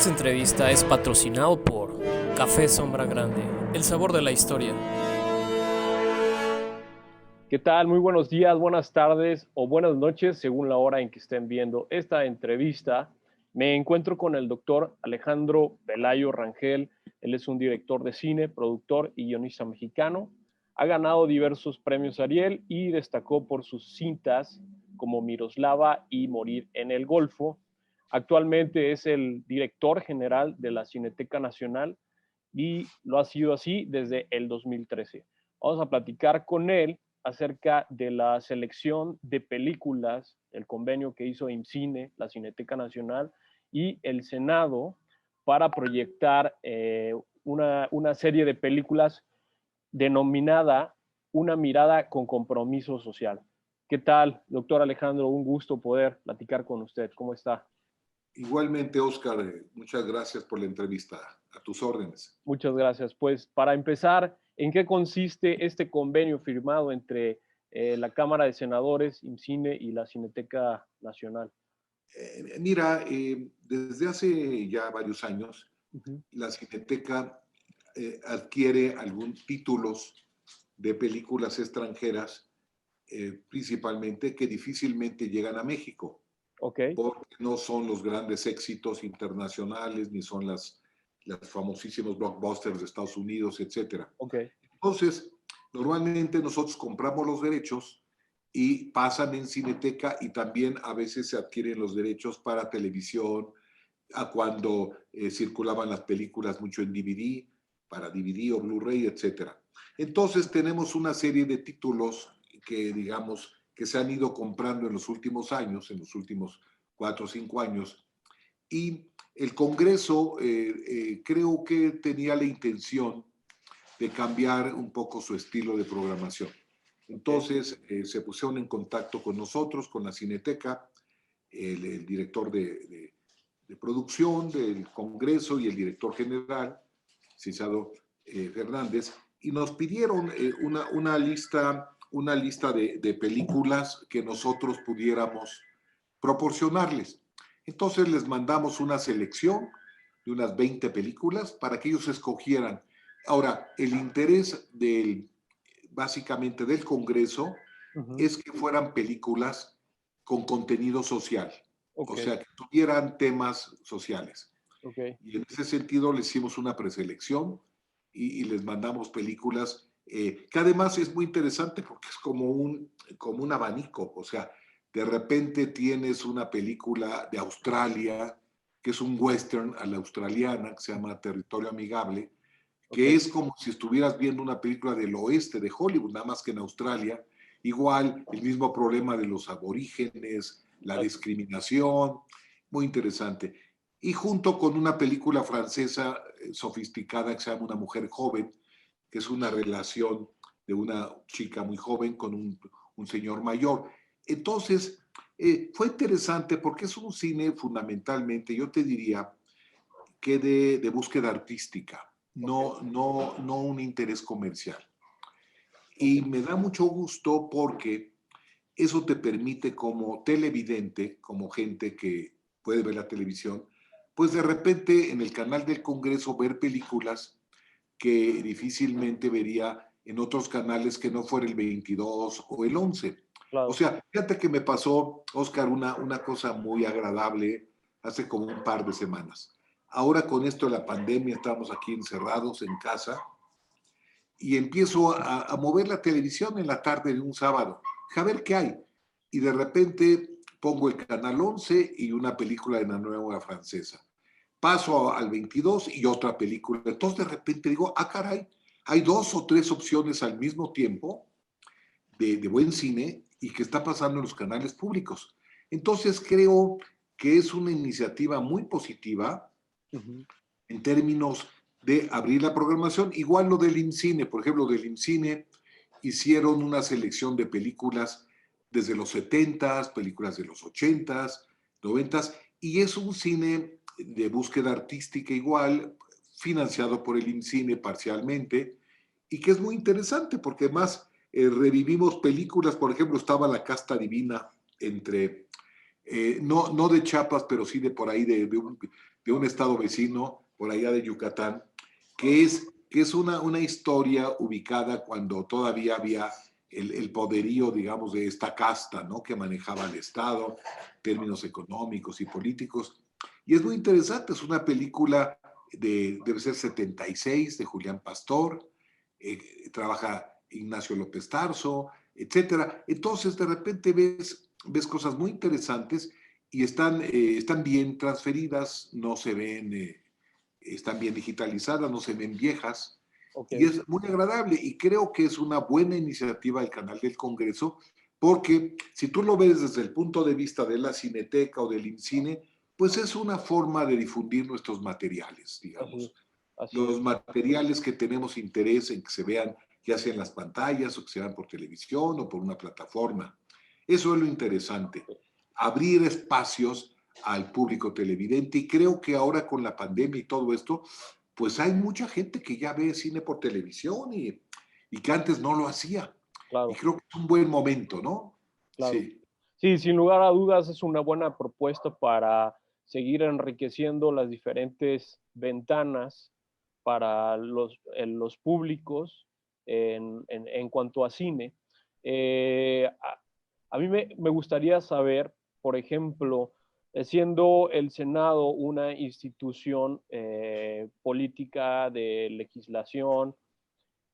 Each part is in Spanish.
Esta entrevista es patrocinado por Café Sombra Grande, el sabor de la historia. ¿Qué tal? Muy buenos días, buenas tardes o buenas noches, según la hora en que estén viendo esta entrevista. Me encuentro con el doctor Alejandro Pelayo Rangel. Él es un director de cine, productor y guionista mexicano. Ha ganado diversos premios Ariel y destacó por sus cintas como Miroslava y Morir en el Golfo. Actualmente es el director general de la Cineteca Nacional y lo ha sido así desde el 2013. Vamos a platicar con él acerca de la selección de películas, el convenio que hizo IMCINE, la Cineteca Nacional, y el Senado para proyectar una serie de películas denominada Una mirada con compromiso social. ¿Qué tal, doctor Alejandro? Un gusto poder platicar con usted. ¿Cómo está? Igualmente, Oscar, muchas gracias por la entrevista. A tus órdenes. Muchas gracias. Pues para empezar, ¿en qué consiste este convenio firmado entre la Cámara de Senadores, IMCINE y la Cineteca Nacional? Mira, desde hace ya varios años, Uh-huh. la Cineteca adquiere algunos títulos de películas extranjeras, principalmente que difícilmente llegan a México, Ok. porque no son los grandes éxitos internacionales, ni son los famosísimos blockbusters de Estados Unidos, etcétera. Ok. Entonces, normalmente nosotros compramos los derechos y pasan en Cineteca, y también a veces se adquieren los derechos para televisión, a cuando circulaban las películas mucho en DVD, para DVD o Blu-ray, etcétera. Entonces tenemos una serie de títulos que, digamos, que se han ido comprando en los últimos años, en los últimos 4 o 5 años, y el Congreso creo que tenía la intención de cambiar un poco su estilo de programación. Entonces se pusieron en contacto con nosotros, con la Cineteca, el director de producción del Congreso y el director general, César Fernández, y nos pidieron una lista de películas que nosotros pudiéramos proporcionarles. Entonces les mandamos una selección de unas 20 películas para que ellos escogieran. Ahora, el interés básicamente del Congreso Uh-huh. es que fueran películas con contenido social, Okay. o sea, que tuvieran temas sociales. Okay. Y en ese sentido les hicimos una preselección y les mandamos películas que además es muy interesante porque es como un abanico, o sea, de repente tienes una película de Australia, que es un western a la australiana, que se llama Territorio Amigable, que Okay. es como si estuvieras viendo una película del oeste de Hollywood, nada más que en Australia. Igual, el mismo problema de los aborígenes, la discriminación, muy interesante. Y junto con una película francesa sofisticada que se llama Una mujer joven, que es una relación de una chica muy joven con un señor mayor. Entonces, fue interesante porque es un cine fundamentalmente, yo te diría, que de búsqueda artística, no un interés comercial. Y me da mucho gusto porque eso te permite como televidente, como gente que puede ver la televisión, pues de repente en el canal del Congreso ver películas que difícilmente vería en otros canales que no fuera el 22 o el 11. O Claro. sea, fíjate que me pasó, Oscar, una cosa muy agradable hace como un par de semanas. Ahora con esto de la pandemia estamos aquí encerrados en casa y empiezo a mover la televisión en la tarde de un sábado, a ver qué hay. Y de repente pongo el canal 11 y una película de la nueva francesa. Paso al 22 y otra película. Entonces de repente digo, ah, caray, hay 2 o 3 opciones al mismo tiempo de buen cine y que está pasando en los canales públicos. Entonces creo que es una iniciativa muy positiva Uh-huh. en términos de abrir la programación. Igual lo del IMCINE, por ejemplo, del IMCINE hicieron una selección de películas desde los 70s, películas de los 80s, 90s, y es un cine de búsqueda artística igual, financiado por el IMCINE parcialmente, y que es muy interesante porque además revivimos películas, por ejemplo, estaba La Casta Divina entre, no de Chiapas, pero sí de por ahí, de un estado vecino, por allá de Yucatán, que es una historia ubicada cuando todavía había el poderío, digamos, de esta casta, ¿no? Que manejaba el Estado, términos económicos y políticos. Y es muy interesante, es una película debe ser 76, de Julián Pastor, trabaja Ignacio López Tarso, etcétera. Entonces, de repente ves cosas muy interesantes y están bien transferidas, no se ven, están bien digitalizadas, no se ven viejas, y Ok. es muy agradable, y creo que es una buena iniciativa del canal del Congreso, porque si tú lo ves desde el punto de vista de la Cineteca o del INCINE, pues es una forma de difundir nuestros materiales, Así, digamos. así Los es. materiales que tenemos interés en que se vean, ya sea en las pantallas o que se vean por televisión o por una plataforma. Eso es lo interesante, abrir espacios al público televidente, y creo que ahora con la pandemia y todo esto, pues hay mucha gente que ya ve cine por televisión y que antes no lo hacía. Y Claro, creo que es un buen momento, ¿no? claro. Sí, Sí, sin lugar a dudas es una buena propuesta para seguir enriqueciendo las diferentes ventanas para los públicos en cuanto a cine. A mí me gustaría saber, por ejemplo, siendo el Senado una institución política de legislación,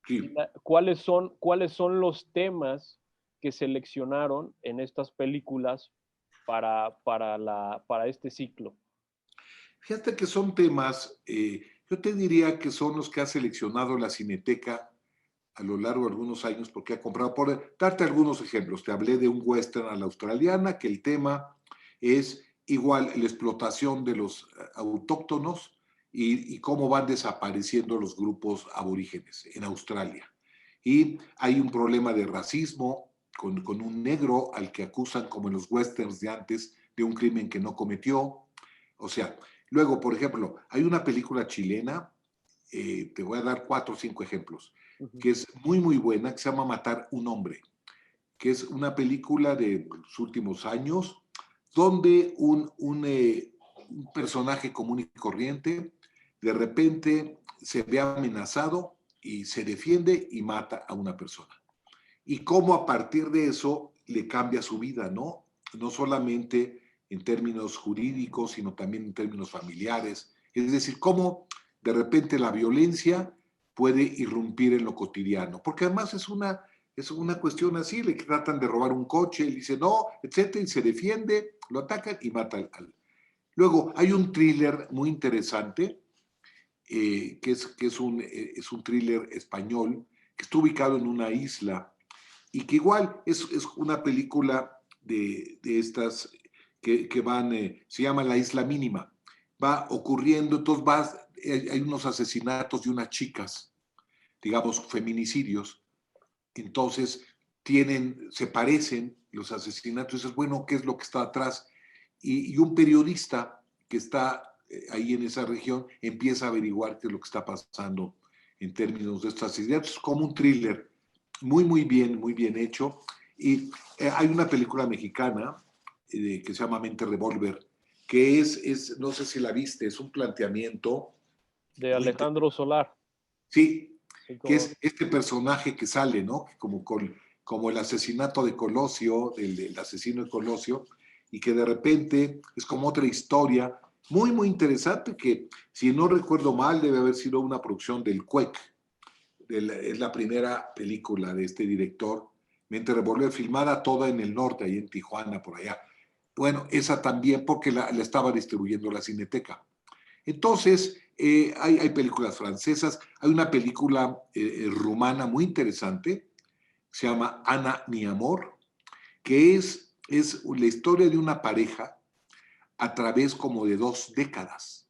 sí. cuáles son los temas que seleccionaron en estas películas para este ciclo. Fíjate que son temas, yo te diría que son los que ha seleccionado la Cineteca a lo largo de algunos años, porque ha comprado, por darte algunos ejemplos, te hablé de un western a la australiana, que el tema es igual la explotación de los autóctonos y cómo van desapareciendo los grupos aborígenes en Australia. Y hay un problema de racismo con un negro al que acusan, como en los westerns de antes, de un crimen que no cometió. O sea, luego, por ejemplo, hay una película chilena, te voy a dar 4 o 5 ejemplos, Uh -huh. que es muy, muy buena, que se llama Matar un hombre, que es una película de los últimos años, donde un personaje común y corriente de repente se ve amenazado y se defiende y mata a una persona. Y cómo a partir de eso le cambia su vida, ¿no? No solamente en términos jurídicos, sino también en términos familiares. Es decir, cómo de repente la violencia puede irrumpir en lo cotidiano. Porque además es una cuestión así, le tratan de robar un coche, él dice no, etcétera, y se defiende, lo atacan y mata al. Luego, hay un thriller muy interesante, que es un thriller español, que está ubicado en una isla, y que igual es una película de estas que van, se llama La Isla Mínima. Va ocurriendo, entonces hay unos asesinatos de unas chicas, digamos, feminicidios, entonces se parecen los asesinatos, y dices, bueno, ¿qué es lo que está atrás? Y un periodista que está ahí en esa región empieza a averiguar qué es lo que está pasando en términos de estos asesinatos, como un thriller muy bien hecho. Y hay una película mexicana que se llama Mente Revolver, que no sé si la viste, es un planteamiento De muy Alejandro interesante. Solar. Sí, Sí, que como, es este personaje que sale, ¿no? Como el asesinato de Colosio, del asesino de Colosio, y que de repente es como otra historia muy, muy interesante, que si no recuerdo mal debe haber sido una producción del CUEC. Es la primera película de este director, Mente Revolver, filmada toda en el norte, ahí en Tijuana, por allá. Bueno, esa también porque la estaba distribuyendo la Cineteca. Entonces, hay películas francesas, hay una película rumana muy interesante, se llama Ana, mi amor, que es la historia de una pareja a través como de 2 décadas.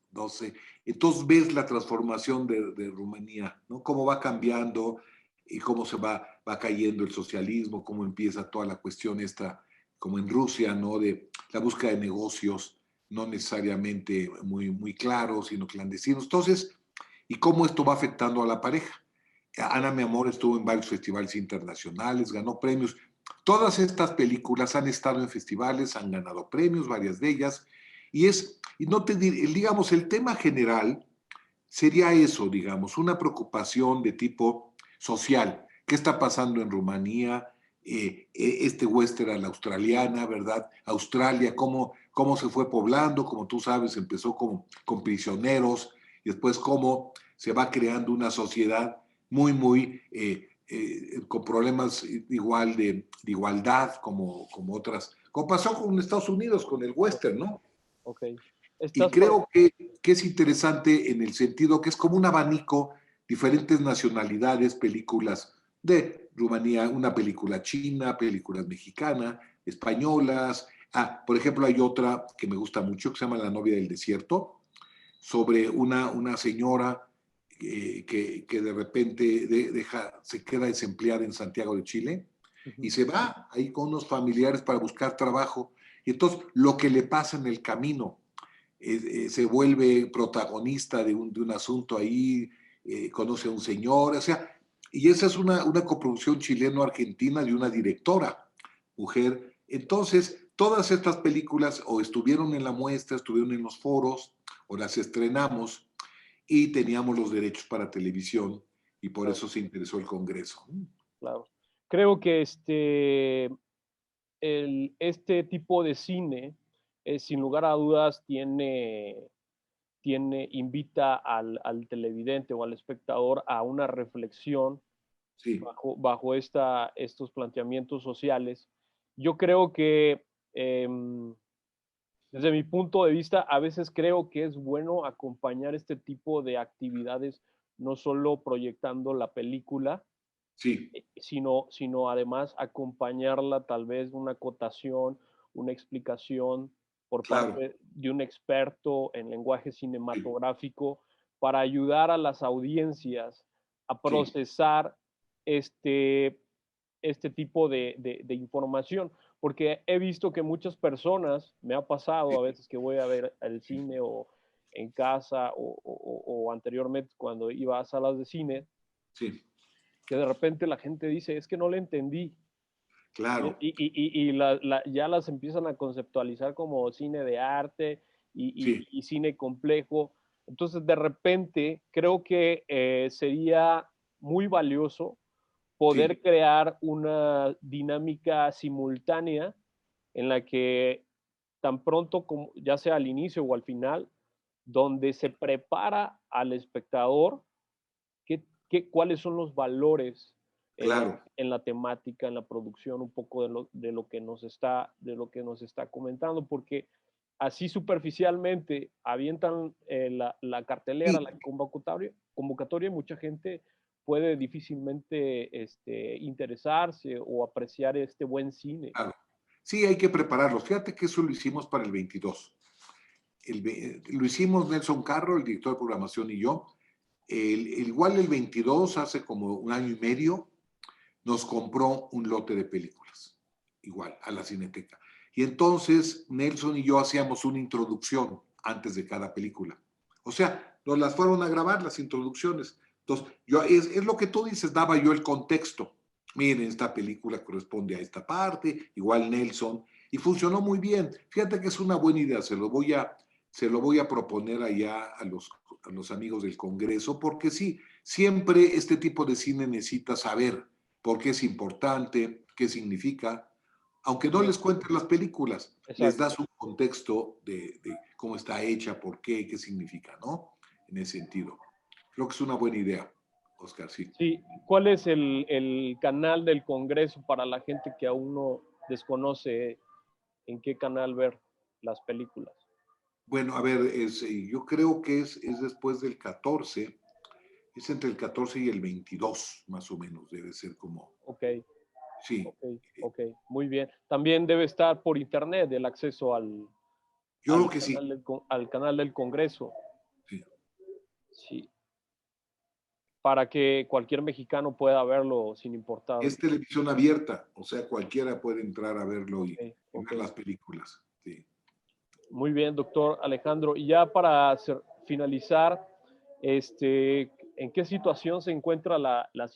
Entonces ves la transformación de Rumanía, ¿no? Cómo va cambiando y cómo se va cayendo el socialismo, cómo empieza toda la cuestión esta, como en Rusia, ¿no? De la búsqueda de negocios, no necesariamente muy, muy claros, sino clandestinos. Entonces, y cómo esto va afectando a la pareja. Ana, mi amor, estuvo en varios festivales internacionales, ganó premios. Todas estas películas han estado en festivales, han ganado premios, varias de ellas, Y no te digamos, el tema general sería eso, digamos, una preocupación de tipo social. ¿Qué está pasando en Rumanía? Este western a la australiana, ¿verdad? Australia, cómo se fue poblando, como tú sabes, empezó con prisioneros y después cómo se va creando una sociedad muy, con problemas igual de igualdad como otras, como pasó con Estados Unidos, con el western, ¿no? Ok. Y Estás por... creo que es interesante en el sentido que es como un abanico, diferentes nacionalidades, películas de Rumanía, una película china, películas mexicanas, españolas. Por ejemplo, hay otra que me gusta mucho que se llama La novia del desierto, sobre una señora que de repente se queda desempleada en Santiago de Chile y Ujú. se va ahí con unos familiares para buscar trabajo. Y entonces lo que le pasa en el camino, se vuelve protagonista de un asunto ahí, conoce a un señor, o sea, y esa es una coproducción chileno-argentina de una directora, mujer. Entonces, todas estas películas o estuvieron en la muestra, estuvieron en los foros, o las estrenamos y teníamos los derechos para televisión y por Claro, eso se interesó el Congreso. claro. Creo que este tipo de cine, sin lugar a dudas, invita al televidente o al espectador a una reflexión Sí, bajo estos planteamientos sociales. Yo creo que, desde mi punto de vista, a veces creo que es bueno acompañar este tipo de actividades, no solo proyectando la película, sí, sino además acompañarla tal vez una acotación, una explicación por claro, parte de un experto en lenguaje sí, cinematográfico para ayudar a las audiencias a sí, procesar este, este tipo de información. Porque he visto que muchas personas, me ha pasado a sí, veces que voy a ver el cine o en casa o anteriormente cuando iba a salas de cine, sí, que de repente la gente dice, es que no le entendí. claro, Ya las empiezan a conceptualizar como cine de arte sí, y cine complejo. Entonces, de repente, creo que sería muy valioso sí, poder crear una dinámica simultánea en la que tan pronto como ya sea al inicio o al final, donde se prepara al espectador cuáles son los valores claro. en la temática, en la producción, un poco de lo que nos está comentando, porque así superficialmente avientan la cartelera, Sí, la convocatoria, y mucha gente puede difícilmente interesarse o apreciar este buen cine. claro. Sí, hay que prepararlos. Fíjate que eso lo hicimos para el 22. Lo hicimos Nelson Carro, el director de programación, y yo. Igual el 22, hace como un año y medio, nos compró un lote de películas, igual, a la Cineteca. Y entonces Nelson y yo hacíamos una introducción antes de cada película. O sea, nos las fueron a grabar las introducciones. Entonces, es lo que tú dices, daba yo el contexto. Miren, esta película corresponde a esta parte, igual Nelson, y funcionó muy bien. Fíjate que es una buena idea, se lo voy a proponer allá a los amigos del Congreso, porque sí, siempre este tipo de cine necesita saber por qué es importante, qué significa. Aunque no Sí, les cuentes las películas, les exacto. das un contexto de cómo está hecha, por qué significa, ¿no? En ese sentido. Creo que es una buena idea, Oscar, sí. Sí, ¿cuál es el canal del Congreso para la gente que aún no desconoce en qué canal ver las películas? Bueno, a ver, yo creo que es después del 14, es entre el 14 y el 22, más o menos, debe ser como, Ok, sí. ok, ok, muy bien. También debe estar por internet el acceso Yo creo que sí, al canal del Congreso, sí. sí, para que cualquier mexicano pueda verlo sin importar. Es televisión abierta, o sea, cualquiera puede entrar a verlo Ok, y ok. ver las películas, sí. Muy bien, doctor Alejandro. Y ya para finalizar, ¿en qué situación se encuentra la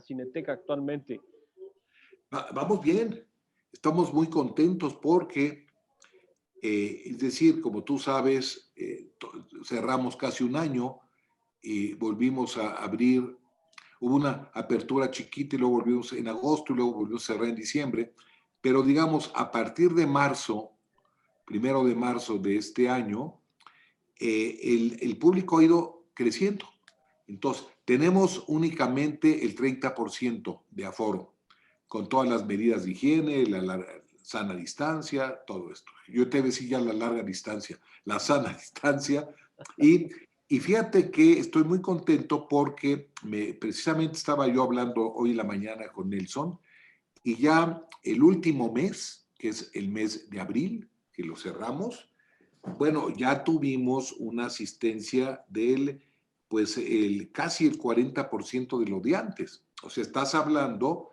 Cineteca actualmente? Vamos bien, estamos muy contentos porque Es decir, como tú sabes, cerramos casi un año y volvimos a abrir. Hubo una apertura chiquita y luego volvimos en agosto y luego volvimos a cerrar en diciembre. Pero digamos, a partir de marzo, 1 de marzo de este año, el público ha ido creciendo. Entonces, tenemos únicamente el 30% de aforo, con todas las medidas de higiene, la sana distancia, todo esto. Yo te decía ya la larga distancia, la sana distancia. Y fíjate que estoy muy contento porque precisamente estaba yo hablando hoy en la mañana con Nelson y ya el último mes, que es el mes de abril, que lo cerramos, bueno, ya tuvimos una asistencia del, pues, casi el 40% de lo de antes. O sea, estás hablando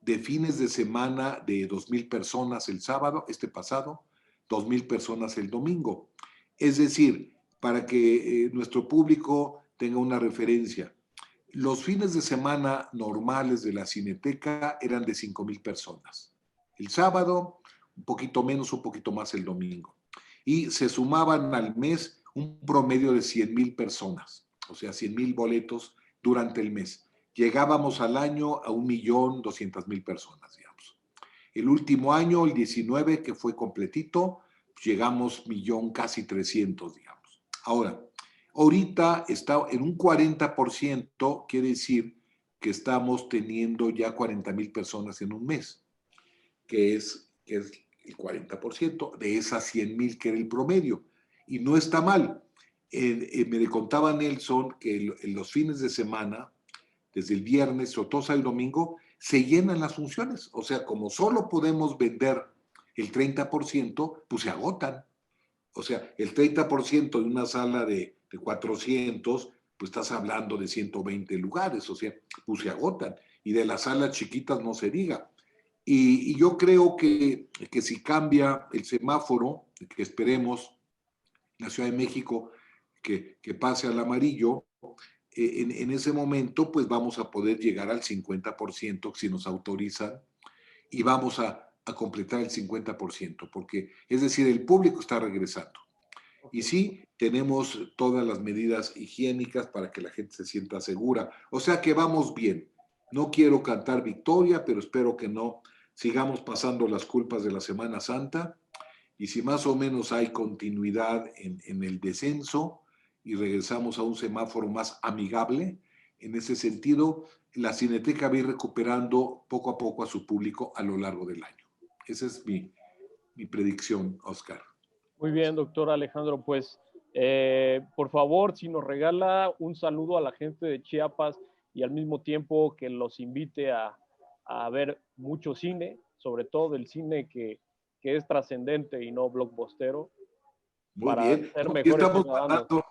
de fines de semana de 2,000 personas el sábado, este pasado, 2,000 personas el domingo. Es decir, para que nuestro público tenga una referencia, los fines de semana normales de la Cineteca eran de 5,000 personas. El sábado, un poquito menos, un poquito más el domingo. Y se sumaban al mes un promedio de 100,000 personas, o sea, 100,000 boletos durante el mes. Llegábamos al año a 1,200,000 personas, digamos. El último año, el 19, que fue completito, llegamos casi 300,000, digamos. Ahora, ahorita está en un 40%, quiere decir que estamos teniendo ya 40,000 personas en un mes, que es el 40% de esas 100,000 que era el promedio. Y no está mal. Me contaba Nelson que en los fines de semana, desde el viernes o todo el domingo, se llenan las funciones. O sea, como solo podemos vender el 30%, pues se agotan. O sea, el 30% de una sala de 400, pues estás hablando de 120 lugares, o sea, pues se agotan. Y de las salas chiquitas no se diga. Y yo creo que si cambia el semáforo, que esperemos en la Ciudad de México que pase al amarillo, en ese momento pues vamos a poder llegar al 50% si nos autorizan y vamos a completar el 50%, porque es decir, el público está regresando. Y sí, tenemos todas las medidas higiénicas para que la gente se sienta segura. O sea que vamos bien. No quiero cantar victoria, pero espero que no sigamos pasando las culpas de la Semana Santa. Y si más o menos hay continuidad en el descenso y regresamos a un semáforo más amigable, en ese sentido, la Cineteca va a ir recuperando poco a poco a su público a lo largo del año. Esa es mi predicción, Oscar. Muy bien, doctor Alejandro, pues por favor, si nos regala un saludo a la gente de Chiapas y al mismo tiempo que los invite a ver mucho cine, sobre todo el cine que es trascendente y no blockbustero. Muy bien. Ser Aquí mejores estamos ciudadanos. mandando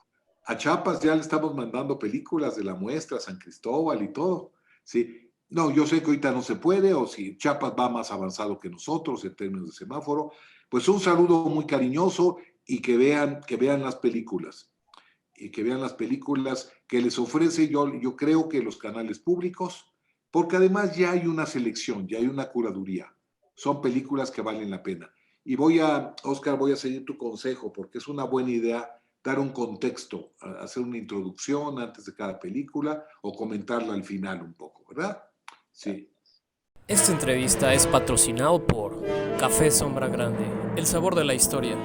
a Chiapas, ya le estamos mandando películas de la muestra, San Cristóbal y todo. Sí. No, yo sé que ahorita no se puede, o si Chiapas va más avanzado que nosotros en términos de semáforo, pues un saludo muy cariñoso y que vean las películas. Y que vean las películas que les ofrece, yo creo que los canales públicos, porque además ya hay una selección, ya hay una curaduría. Son películas que valen la pena. Y Oscar, voy a seguir tu consejo, porque es una buena idea dar un contexto, hacer una introducción antes de cada película o comentarla al final un poco, ¿verdad? Sí. Esta entrevista es patrocinado por Café Sombra Grande, el sabor de la historia.